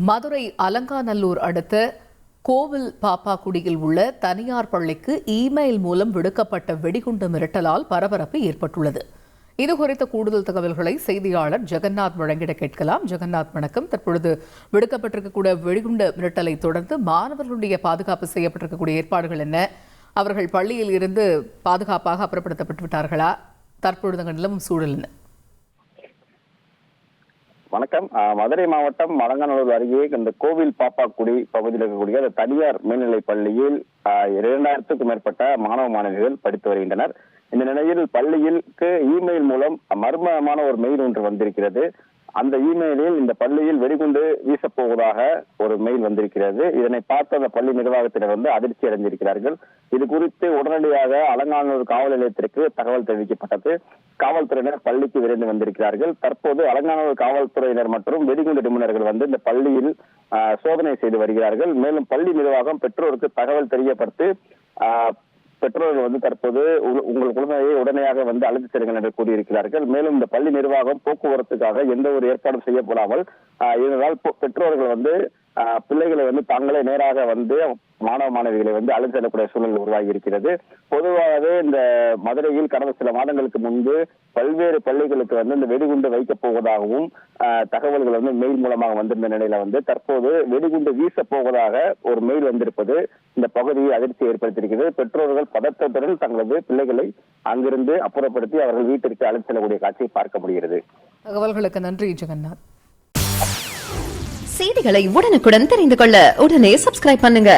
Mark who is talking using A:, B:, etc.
A: மதுரை அலங்காநல்லூர் அடுத்த கோவில் பாப்பாக்குடியில் உள்ள தனியார் பள்ளிக்கு இமெயில் மூலம் விடுக்கப்பட்ட வெடிகுண்டு மிரட்டலால் பரபரப்பு ஏற்பட்டுள்ளது. இதுகுறித்த கூடுதல் தகவல்களை செய்தியாளர் ஜெகநாத் வழங்கிட கேட்கலாம். ஜெகநாத், வணக்கம். தற்பொழுது விடுக்கப்பட்டிருக்கக்கூடிய வெடிகுண்டு மிரட்டலை தொடர்ந்து மாணவர்களுடைய பாதுகாப்பு செய்யப்பட்டிருக்கக்கூடிய ஏற்பாடுகள் என்ன? அவர்கள் பள்ளியில் இருந்து பாதுகாப்பாக அப்புறப்படுத்தப்பட்டு விட்டார்களா? தற்பொழுது நிலவும் சூழல் என்ன?
B: வணக்கம். மதுரை மாவட்டம் அலங்காநல்லூர் அருகே இந்த கோவில் பாப்பாக்குடி பகுதியில் இருக்கக்கூடிய அந்த தனியார் மேல்நிலை பள்ளியில் 2000க்கும் மேற்பட்ட மாணவ மாணவிகள் படித்து வருகின்றனர். இந்த நிலையில் பள்ளியிற்கு இமெயில் மூலம் மர்மமான ஒரு மெயில் ஒன்று வந்திருக்கிறது. அந்த இமெயிலில் இந்த பள்ளியில் வெடிகுண்டு வீசப்போவதாக ஒரு மெயில் வந்திருக்கிறது. இதனை பார்த்து அந்த பள்ளி நிர்வாகத்தினர் அதிர்ச்சி அடைந்திருக்கிறார்கள். இது குறித்து உடனடியாக அலங்காநல்லூர் காவல் நிலையத்திற்கு தகவல் தெரிவிக்கப்பட்டது. காவல்துறையினர் பள்ளிக்கு விரைந்து வந்திருக்கிறார்கள். தற்போது அலங்காநல்லூர் காவல்துறையினர் மற்றும் வெடிகுண்டு நிபுணர்கள் இந்த பள்ளியில் சோதனை செய்து வருகிறார்கள். மேலும் பள்ளி நிர்வாகம் பெற்றோருக்கு தகவல் தெரியப்படுத்தி பெற்றோர்கள் தற்போது உங்கள் குழந்தையை உடனடியாக அழைத்து செல்லுங்கள் என்று கூறியிருக்கிறார்கள். மேலும் இந்த பள்ளி நிர்வாகம் போக்குவரத்துக்காக எந்த ஒரு ஏற்பாடும் செய்யப்படாமல் இதனால் பெற்றோர்கள் பிள்ளைகளை தாங்களே நேராக மாணவ மாணவிகளை அழைத்து செல்லக்கூடிய சூழல் உருவாகி இருக்கிறது. பொதுவாகவே இந்த மதுரையில் கடந்த சில மாதங்களுக்கு முன்பு பல்வேறு பள்ளிகளுக்கு இந்த வெடிகுண்டு வைக்கப் போவதாகவும் தகவல்கள் மெயில் மூலமாக வந்திருந்த நிலையில தற்போது வெடிகுண்டு வீசப் போவதாக ஒரு மெயில் வந்திருப்பது இந்த பகுதியை அதிர்ச்சி ஏற்படுத்தியிருக்கிறது. பெற்றோர்கள் பதற்றத்துடன் தங்களது பிள்ளைகளை அங்கிருந்து அப்புறப்படுத்தி அவர்கள் வீட்டிற்கு அழைத்து செல்லக்கூடிய காட்சியை பார்க்க முடிகிறது.
A: தகவல்களுக்கு நன்றி ஜெகநாத்.
C: செய்திகளை உடனுக்குடன் தெரிந்து கொள்ள உடனே சப்ஸ்கிரைப் பண்ணுங்க.